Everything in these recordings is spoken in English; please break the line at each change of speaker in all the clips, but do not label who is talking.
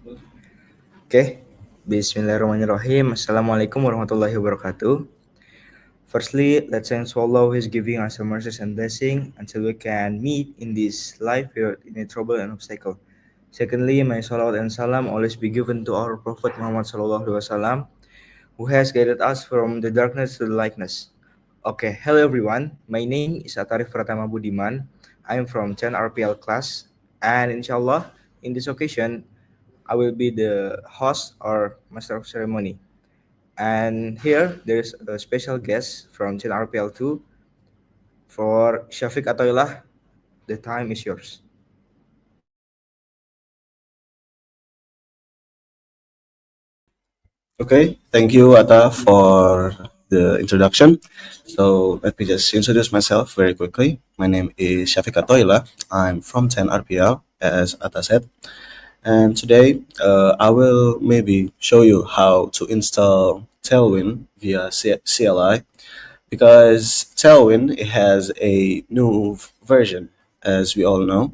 Oke, Bismillahirrahmanirrahim. Assalamualaikum warahmatullahi wabarakatuh. Firstly, let's thank Allah who is giving us mercies and blessing until we can meet in this life without any trouble and obstacle. Secondly, may salawat and salam always be given to our Prophet Muhammad Sallallahu Alaihi Wasallam, who has guided us from the darkness to the lightness. Okay, hello everyone. My name is Atarif Pratama Budiman. I am from 10 RPL class, and inshallah, in this occasion, I will be the host or master of ceremony. And here there's a special guest from RPL2 for Shafiq Atoilah. The time is yours.
Okay, thank you, Ata, for the introduction. So let me just introduce myself very quickly. My name is Shafiq Atoila. I'm from 10 RPL, as Ata said. And today, I will maybe show you how to install Tailwind via CLI because Tailwind it has a new version, as we all know,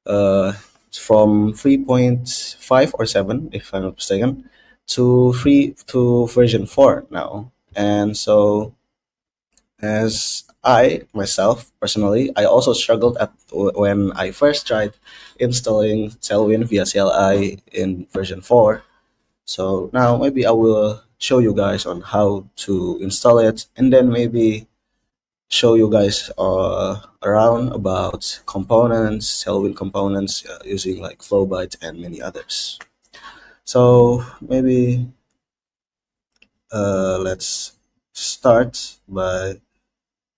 uh, from 3.5 or 7, if I'm not mistaken, to version 4 now. And so, as I myself personally, I also struggled when I first tried installing Tailwind via CLI in version 4. So now maybe I will show you guys on how to install it, and then maybe show you guys around about components, Tailwind components using like Flowbyte and many others. So maybe let's start by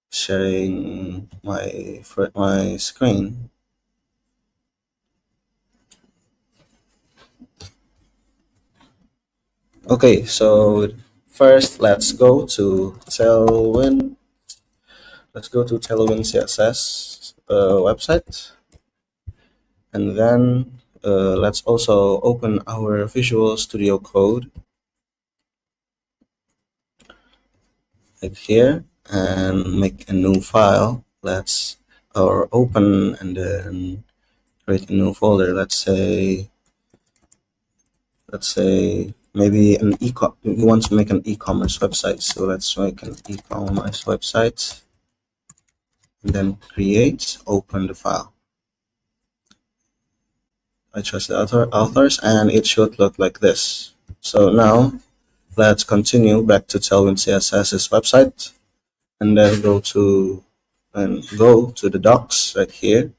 sharing my screen. Okay, so first Let's go to Tailwind CSS website, and then let's also open our Visual Studio Code right here and make a new file. Let's or open and then create a new folder. Let's say maybe we want to make an e-commerce website. So let's make an e-commerce website and then open the file. I trust the authors and it should look like this. So now let's continue back to Tailwind CSS's website and then go to the docs right here.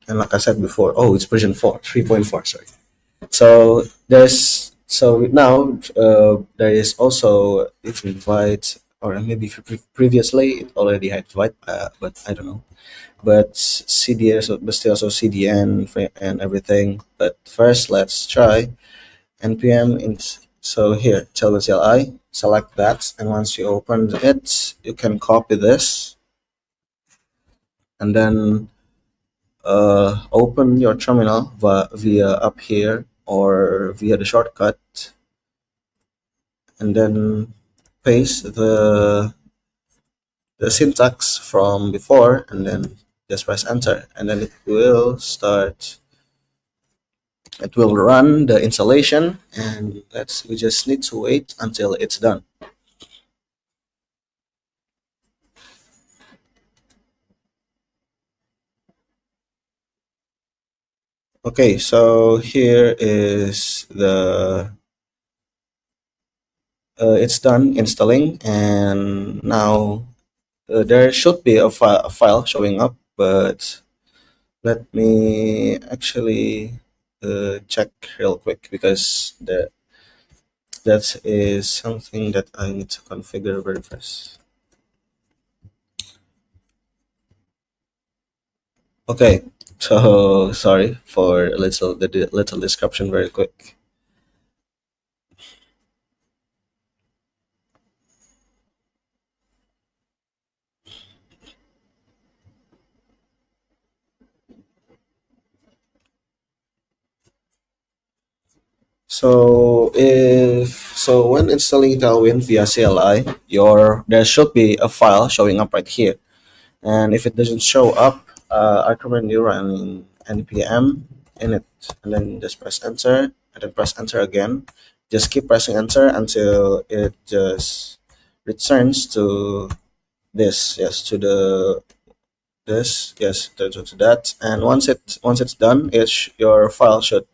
And like I said before, oh, it's version 4, 3.4, sorry. So now there is also if you invite, or maybe previously it already had invite, but I don't know. But CDS, but still also CDN and everything. But first, let's try npm. So here, Tailwind CLI, select that, and once you open it, you can copy this, and then open your terminal via up here or via the shortcut, and then paste the syntax from before, and then just press enter, and then it will run the installation, and we just need to wait until it's done. Okay, so here is it's done installing, and now there should be a file showing up, but let me actually check real quick because that is something that I need to configure very first. Okay, so sorry for the little description very quick. So when installing Tailwind via CLI, there should be a file showing up right here, and if it doesn't show up, I recommend you running npm in it, and then just press enter, and then press enter again. Just keep pressing enter until it just returns to this, yes, to the this, yes, to that. And once it's done, your file should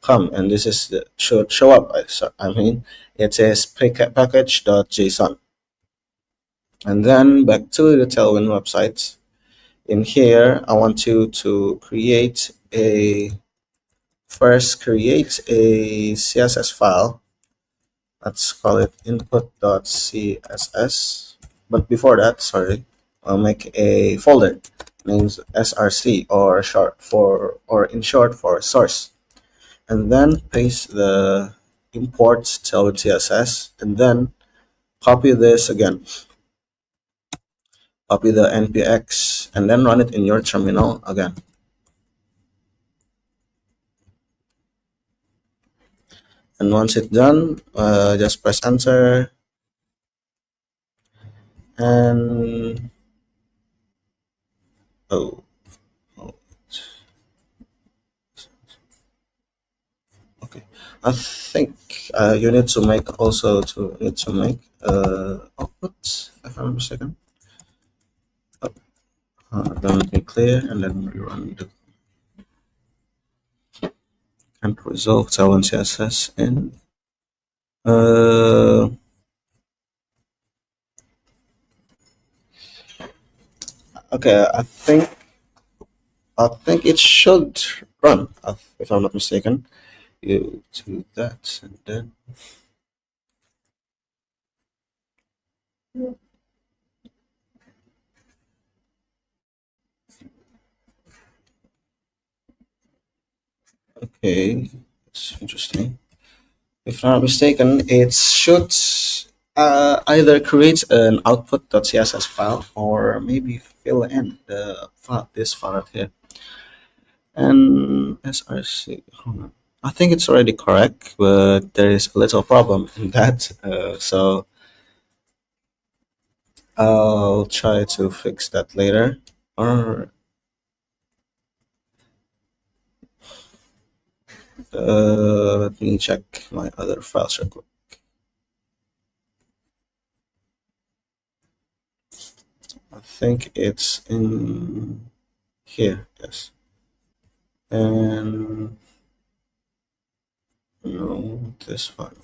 come, and this is should show up. I mean, it says package.json. And then back to the Tailwind website. In here, I want you to create a CSS file. Let's call it input.css. But before that, sorry, I'll make a folder named src, or in short for source. And then paste the import Tailwind CSS, and then copy this again. Copy the npx, and then run it in your terminal again. And once it's done, just press enter, and oh, oh, okay. I think you need to make output, if I'm not mistaken. Then let me clear, and then rerun the and resolve Tailwind CSS in. Okay, I think it should run, if I'm not mistaken. You do that, and then okay, it's interesting. If I'm not mistaken, it should either create an output.css file, or maybe fill in this file right here. And src, hold on. I think it's already correct, but there is a little problem in that. So I'll try to fix that later. Or let me check my other files real quick. I think it's in here, yes. And no, this one.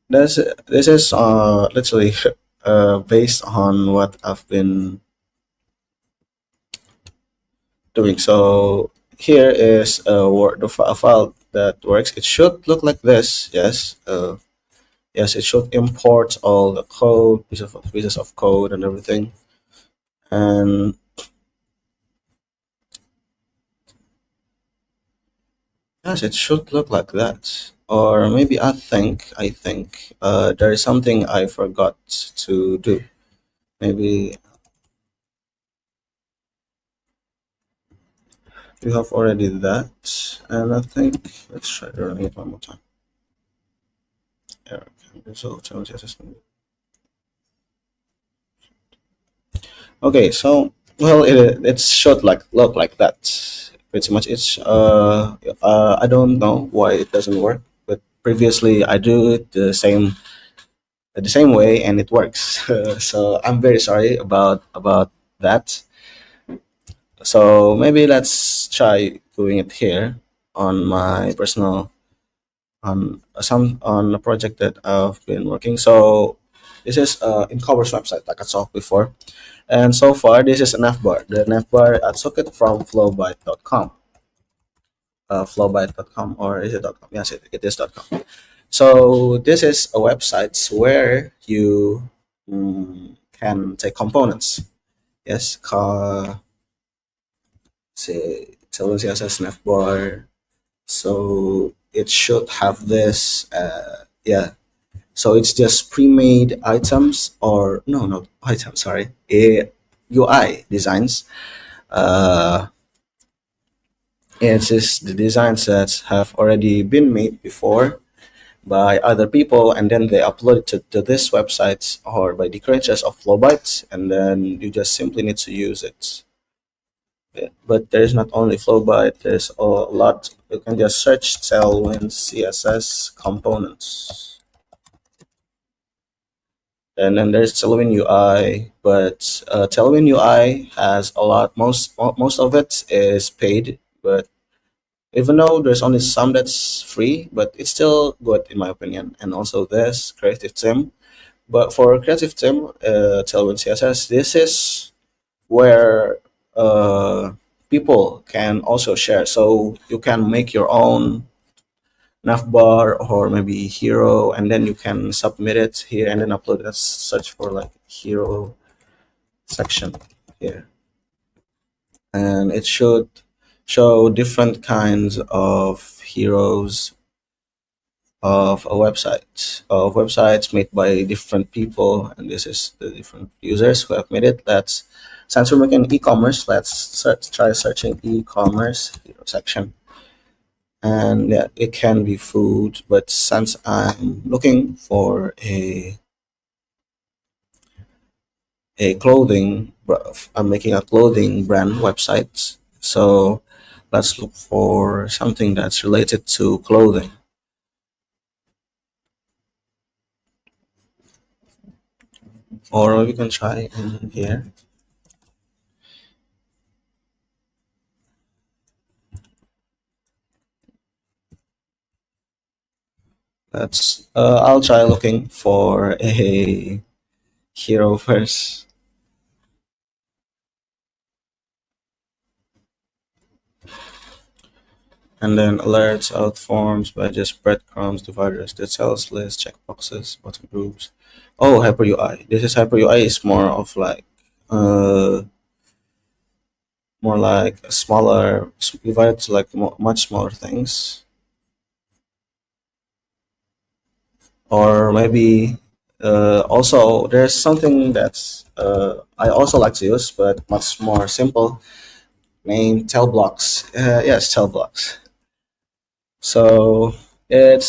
This is literally based on what I've been doing. So here is a file that works. It should look like this. Yes. Yes, it should import all the code, pieces of code and everything. And yes, it should look like that. Or maybe I think there is something I forgot to do. Maybe you have already that, and I think let's try running it one more time. Error can result challenge assessment. Okay, so well, it should look like that. Pretty much, I don't know why it doesn't work, but previously I do it the same way, and it works. So I'm very sorry about that. So maybe let's try doing it here on my personal on a project that I've been working. So this is in Cover's website, like I talked before, and so far this is a navbar. The navbar I took it from flowbyte.com. Flowbyte.com, or is it .com? Yes, it is .com. So this is a website where you can take components. Yes, say Tailwind CSS navbar. So it should have this. Yeah. So it's just pre-made items, or no, not items. Sorry, UI designs. Uh, it's just the designs that have already been made before by other people, and then they upload it to this website, or by the creators of Flowbyte, and then you just simply need to use it. But there is not only Flowbyte, there's a lot. You can just search Tailwind CSS components. And then there's Tailwind UI, but Tailwind UI has a lot. Most of it is paid, but even though there's only some that's free, but it's still good in my opinion. And also this Creative Theme. But for Creative Theme, Tailwind CSS, this is where people can also share. So you can make your own navbar or maybe hero, and then you can submit it here and then upload it. Let's search for like hero section here, and it should show different kinds of heroes of websites made by different people, and this is the different users who have made it. Let's Since we're making e-commerce, let's try searching e-commerce section, and yeah, it can be food, but since I'm looking for I'm making a clothing brand website, so let's look for something that's related to clothing. Or we can try in here. I'll try looking for a hero first, and then alerts, out forms, badges, breadcrumbs, dividers, details, lists, checkboxes, button groups. Oh, Hyper UI. This is Hyper UI is uh more like a smaller, divided to like much smaller things, or maybe also there's something that's I also like to use, but much more simple. Named Tel blocks. Yes, Tel blocks. So it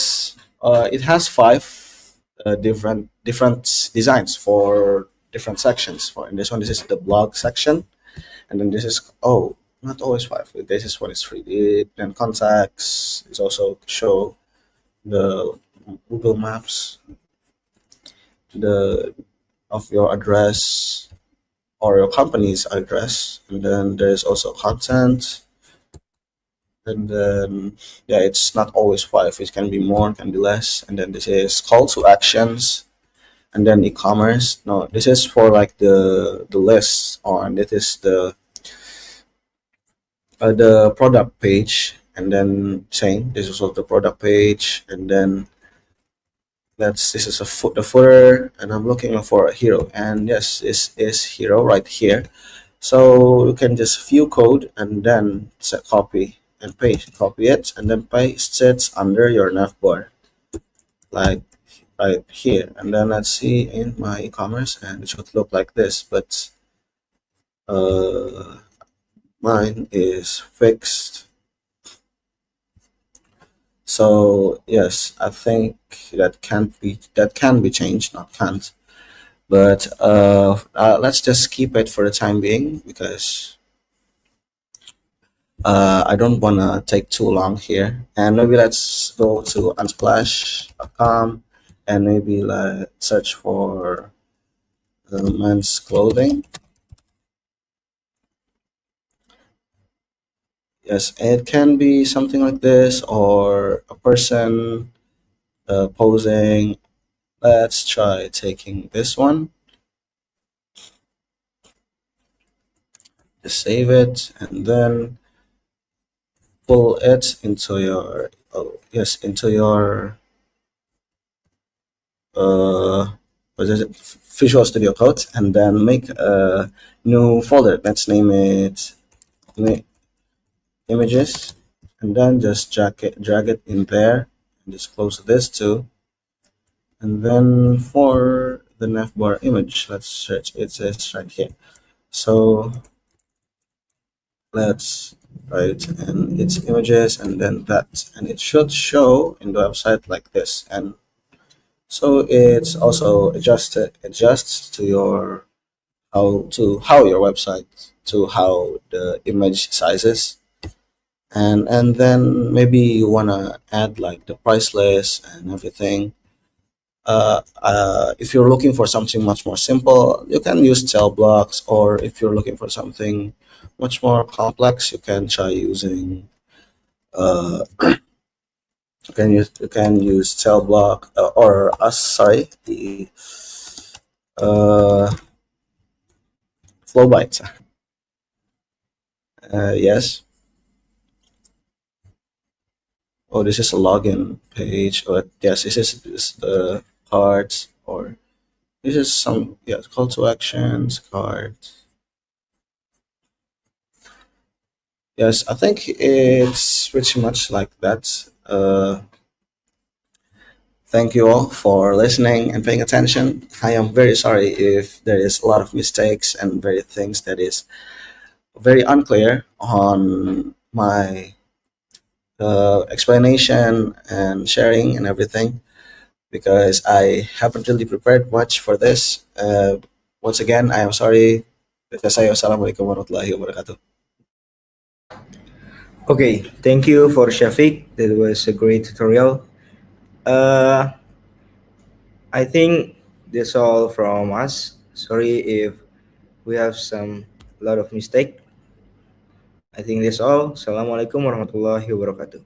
has five different designs for different sections. For in this one, this is the blog section, and then this is not always five. This is what is free. Then contacts is also show the Google Maps, the of your address or your company's address, and then there's also content, and then yeah, it's not always five. It can be more, can be less, and then this is call to actions, and then e-commerce. No, this is for like the list, or and this is the product page, and then same. This is also the product page, and then this is the footer, and I'm looking for a hero, and yes, this is hero right here. So you can just view code and then set copy and paste, copy it and then paste it under your navbar, like right here. And then let's see in my e-commerce, and it should look like this, but uh, mine is fixed. So yes, I think that can be changed, not can't. But let's just keep it for the time being because I don't want to take too long here. And maybe let's go to unsplash.com and maybe search for men's clothing. Yes, it can be something like this or a person posing. Let's try taking this one. Just save it and then pull it into your into your uh, what is it, Visual Studio Code, and then make a new folder. Let's name it images, and then just drag it in there, and just close this too. And then for the navbar image, let's search. It says right here. So let's write and its images, and then that, and it should show in the website like this. And so it's also adjusts to your how your website to how the image sizes, and then maybe you wanna add like the price list and everything. If you're looking for something much more simple, you can use cell blocks, or if you're looking for something much more complex, you can try using you can use cell block, or sorry, the uh, flow bytes. Yes. Oh, this is a login page. Or yes, this is the cards, or this is some, yeah, call to actions cards. Yes, I think it's pretty much like that. Thank you all for listening and paying attention. I am very sorry if there is a lot of mistakes and very things that is very unclear on my explanation and sharing and everything, because I haven't really prepared much for this. Once again, I am sorry. Wassalamualaikum warahmatullahi wabarakatuh.
Okay, thank you for Shafiq. That was a great tutorial. Uh, I think that's all from us. Sorry if we have some lot of mistake. I think that's all. Assalamualaikum warahmatullahi wabarakatuh.